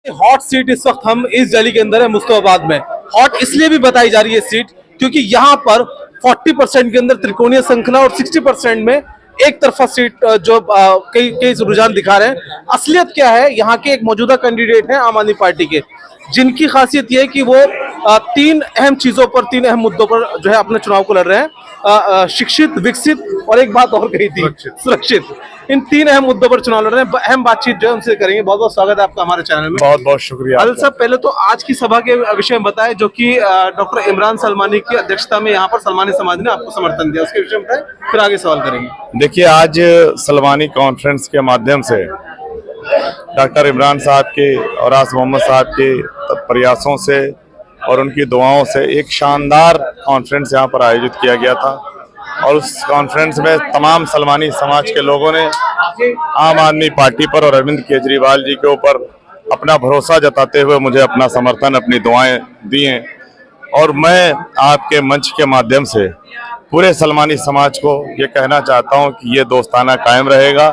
Hot seat इस वक्त हम इस दिल्ली के अंदर है, मुस्तफाबाद में। हॉट इसलिए भी बताई जा रही है सीट क्योंकि यहाँ पर 40% के अंदर त्रिकोणीय श्रृंखला और 60% में एक तरफा सीट जो कई रुझान दिखा रहे हैं। असलियत क्या है, यहाँ के एक मौजूदा कैंडिडेट हैं आम आदमी पार्टी के, जिनकी खासियत यह है कि वो तीन अहम चीजों पर, तीन अहम मुद्दों पर जो है अपने चुनाव को लड़ रहे हैं। शिक्षित, विकसित और एक बात और कही थी, सुरक्षित। इन तीन अहम मुद्दों पर चुनाव लड़ रहे हैं। अहम बातचीत जो है उनसे करेंगे। बहुत बहुत स्वागत है आपका हमारे चैनल में। बहुत बहुत शुक्रिया। आदिल साहब, पहले तो आज की सभा के विषय में बताएं, जो कि डॉक्टर इमरान सलमानी की अध्यक्षता में यहाँ पर सलमानी समाज ने आपको समर्थन दिया, उसके विषय में बताएं, फिर आगे सवाल करेंगे। देखिए, आज सलमानी कॉन्फ्रेंस के माध्यम से डॉक्टर इमरान साहब के और आस मोहम्मद साहब के प्रयासों से और उनकी दुआओं से एक शानदार कॉन्फ्रेंस यहाँ पर आयोजित किया गया था और उस कॉन्फ्रेंस में तमाम सलमानी समाज के लोगों ने आम आदमी पार्टी पर और अरविंद केजरीवाल जी के ऊपर अपना भरोसा जताते हुए मुझे अपना समर्थन, अपनी दुआएं दी हैं। और मैं आपके मंच के माध्यम से पूरे सलमानी समाज को ये कहना चाहता हूं कि ये दोस्ताना कायम रहेगा।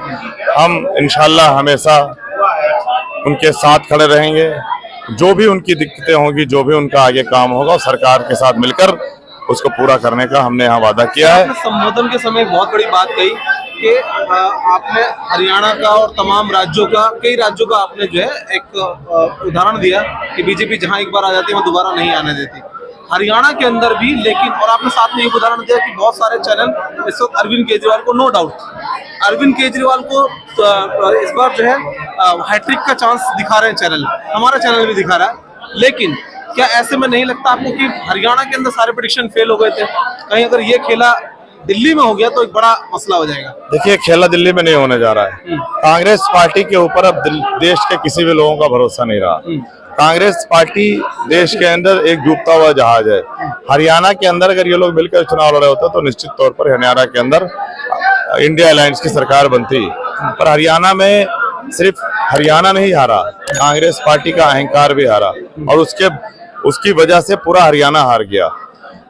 हम इंशाल्लाह हमेशा उनके साथ खड़े रहेंगे। जो भी उनकी दिक्कतें होंगी, जो भी उनका आगे काम होगा, सरकार के साथ मिलकर उसको पूरा करने का हमने यहाँ वादा किया है। संबोधन के समय एक बहुत बड़ी बात कही कि आपने हरियाणा का और तमाम राज्यों का, कई राज्यों का आपने जो है एक उदाहरण दिया कि बीजेपी जहां एक बार आ जाती है वो दोबारा नहीं आने देती। हरियाणा के अंदर भी, लेकिन और आपने साथ में एक उदाहरण दिया कि बहुत सारे चैनल इस वक्त अरविंद केजरीवाल को, नो डाउट अरविंद केजरीवाल को इस बार जो है हैट्रिक का चांस दिखा रहे हैं चैनल, हमारा चैनल भी दिखा रहा है। लेकिन क्या ऐसे में नहीं लगता आपको कि हरियाणा के अंदर सारे प्रेडिक्शन फेल हो गए थे? कहीं अगर ये खेला दिल्ली में हो गया तो एक बड़ा मसला हो जाएगा। देखिए, खेला दिल्ली में नहीं होने जा रहा है। कांग्रेस पार्टी के ऊपर अब देश के किसी भी लोगों का भरोसा नहीं रहा। कांग्रेस पार्टी देश के अंदर एक डूबता हुआ जहाज है। हरियाणा के अंदर अगर ये लोग मिलकर चुनाव लड़े होते तो निश्चित तौर पर हरियाणा के अंदर इंडिया अलायंस की सरकार बनती। पर हरियाणा में सिर्फ हरियाणा नहीं हारा, कांग्रेस पार्टी का अहंकार भी हारा और उसकी वजह से पूरा हरियाणा हार गया।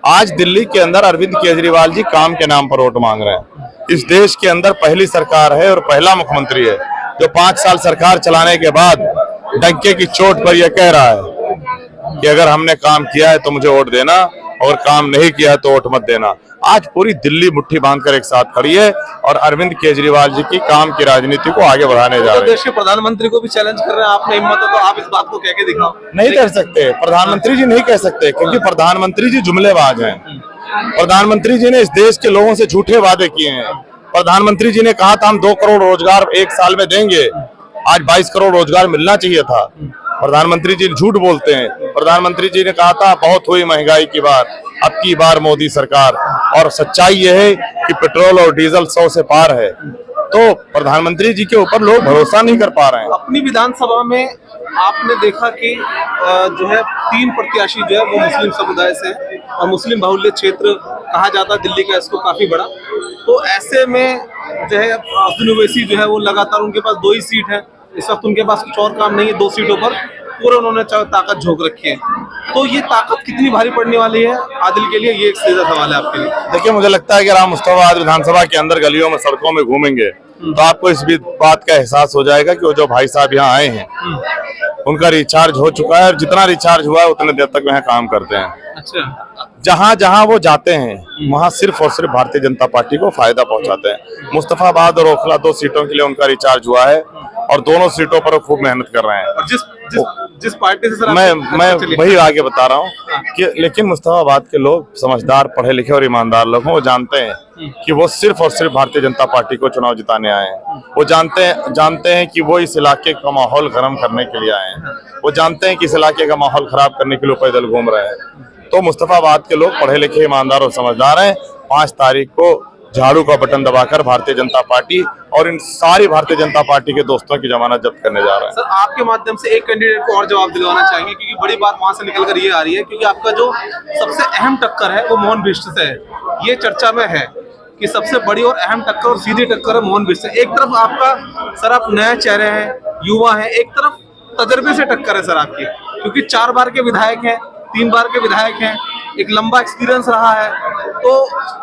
आज दिल्ली के अंदर अरविंद केजरीवाल जी काम के नाम पर वोट मांग रहे हैं। इस देश के अंदर पहली सरकार है और पहला मुख्यमंत्री है जो 5 साल सरकार चलाने के बाद डंके की चोट पर यह कह रहा है कि अगर हमने काम किया है तो मुझे वोट देना, और काम नहीं किया है तो वोट मत देना। आज पूरी दिल्ली मुट्ठी बांधकर एक साथ खड़ी है और अरविंद केजरीवाल जी की काम की राजनीति को आगे बढ़ाने जा रहे हैं। देश के प्रधानमंत्री को भी चैलेंज कर रहे हैं, आपने हिम्मत है तो आप इस बात को कह के दिखाओ। नहीं कर सकते, प्रधानमंत्री जी नहीं कह सकते, क्योंकि प्रधानमंत्री जी जुमलेबाज हैं। प्रधानमंत्री जी ने इस देश के लोगों से झूठे वादे किए हैं। प्रधानमंत्री जी ने कहा था हम 2 करोड़ रोजगार 1 साल में देंगे, आज 22 करोड़ रोजगार मिलना चाहिए था। प्रधानमंत्री जी झूठ बोलते हैं। प्रधानमंत्री जी ने कहा था बहुत हुई महंगाई की बार, अब की बार मोदी सरकार, और सच्चाई यह है कि पेट्रोल और डीजल 100 से पार है। तो प्रधानमंत्री जी के ऊपर लोग भरोसा नहीं कर पा रहे हैं। अपनी विधानसभा में आपने देखा कि जो है 3 प्रत्याशी जो है वो मुस्लिम समुदाय से है और मुस्लिम बाहुल्य क्षेत्र कहा जाता है दिल्ली का, इसको काफी बड़ा। तो ऐसे में जो है अब्दुल ओवैसी जो है वो लगातार, उनके पास 2 ही सीट है इस वक्त, उनके पास कुछ और काम नहीं है। 2 सीटों पर पूरा उन्होंने ताकत झोंक रखी है। तो ये ताकत कितनी भारी पड़ने वाली है आदिल के लिए, ये एक सीधा सवाल है आपके लिए। देखिए, मुझे लगता है कि अगर आप मुस्तफाबाद विधानसभा के अंदर गलियों में, सड़कों में घूमेंगे तो आपको इस बात का एहसास हो जाएगा कि वो जो भाई साहब यहाँ आए हैं उनका रिचार्ज हो चुका है और जितना रिचार्ज हुआ है उतने देर तक वह काम करते हैं। अच्छा। जहाँ जहाँ वो जाते हैं वहाँ सिर्फ और सिर्फ भारतीय जनता पार्टी को फायदा पहुँचाते हैं। मुस्तफाबाद और ओखला 2 सीटों के लिए उनका रिचार्ज हुआ है और दोनों सीटों पर खूब मेहनत कर रहे हैं। और जिस पार्टी से मैं वही आगे बता रहा हूँ कि लेकिन मुस्तफाबाद के लोग समझदार, पढ़े लिखे और ईमानदार लोग हैं। वो जानते हैं कि वो सिर्फ और सिर्फ भारतीय जनता पार्टी को चुनाव जिताने आए हैं। वो जानते हैं कि वो इस इलाके का माहौल गर्म करने के लिए आए हैं। वो जानते हैं कि इस इलाके का माहौल खराब करने के लिए पैदल घूम रहे हैं। तो मुस्तफाबाद के लोग पढ़े लिखे, ईमानदार और समझदार हैं। 5 तारीख को झाड़ू का बटन दबाकर भारतीय जनता पार्टी और इन सारी भारतीय जनता पार्टी के दोस्तों की जमानत जब्त करने जा रहे हैं। सर, आपके माध्यम से एक कैंडिडेट को और जवाब दिलवाना चाहेंगे, क्योंकि बड़ी बात वहां से निकलकर ये आ रही है, क्योंकि आपका जो सबसे अहम टक्कर है वो मोहन बिष्ट से है। ये चर्चा में है कि सबसे बड़ी और अहम टक्कर और सीधी टक्कर है मोहन बिष्ट से। एक तरफ आपका सर, आप नए चेहरे हैं, युवा हैं, एक तरफ तजर्बे से टक्कर है सर आपकी, क्योंकि 4 बार के विधायक हैं, 3 बार के विधायक हैं, एक लंबा एक्सपीरियंस रहा है। तो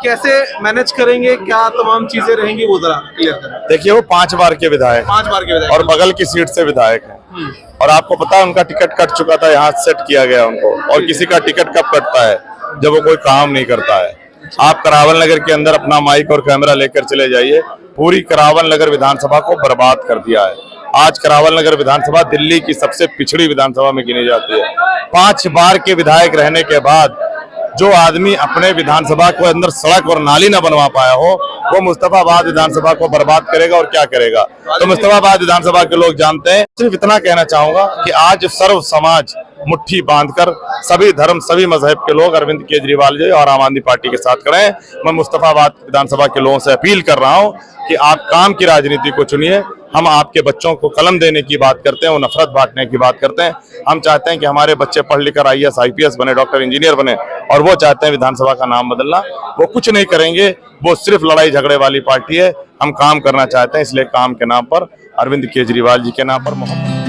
कैसे मैनेज करेंगे, क्या तमाम चीजें रहेंगी, वो जरा क्लियर करें। देखिए, वो 5 बार के विधायक, 5 बार के विधायक और बगल की सीट से विधायक हैं। और आपको पता है उनका टिकट कट चुका था, यहाँ सेट किया गया उनको। और किसी का टिकट कब कटता है? जब वो कोई काम नहीं करता है। आप करावल नगर के अंदर अपना माइक और कैमरा लेकर चले जाइए, पूरी करावल नगर विधानसभा को बर्बाद कर दिया है। आज करावल नगर विधानसभा दिल्ली की सबसे पिछड़ी विधानसभा में गिनी जाती है। 5 बार के विधायक रहने के बाद जो आदमी अपने विधानसभा के अंदर सड़क और नाली न बनवा पाया हो, वो मुस्तफाबाद विधानसभा को बर्बाद करेगा और क्या करेगा? तो मुस्तफाबाद विधानसभा के लोग जानते हैं। सिर्फ इतना कहना चाहूंगा कि आज सर्व समाज मुट्ठी बांधकर सभी धर्म सभी मजहब के लोग अरविंद केजरीवाल जी और आम आदमी पार्टी के साथ खड़े हैं। मैं मुस्तफाबाद विधानसभा के लोगों से अपील कर रहा हूं कि आप काम की राजनीति को चुनिए। हम आपके बच्चों को कलम देने की बात करते हैं, वो नफरत बांटने की बात करते हैं। हम चाहते हैं कि हमारे बच्चे पढ़ लिखकर IAS IPS बने, डॉक्टर इंजीनियर बने, और वो चाहते हैं विधानसभा का नाम बदलना। वो कुछ नहीं करेंगे, वो सिर्फ लड़ाई झगड़े वाली पार्टी है। हम काम करना चाहते हैं, इसलिए काम के नाम पर, अरविंद केजरीवाल जी के नाम पर मोहब्बत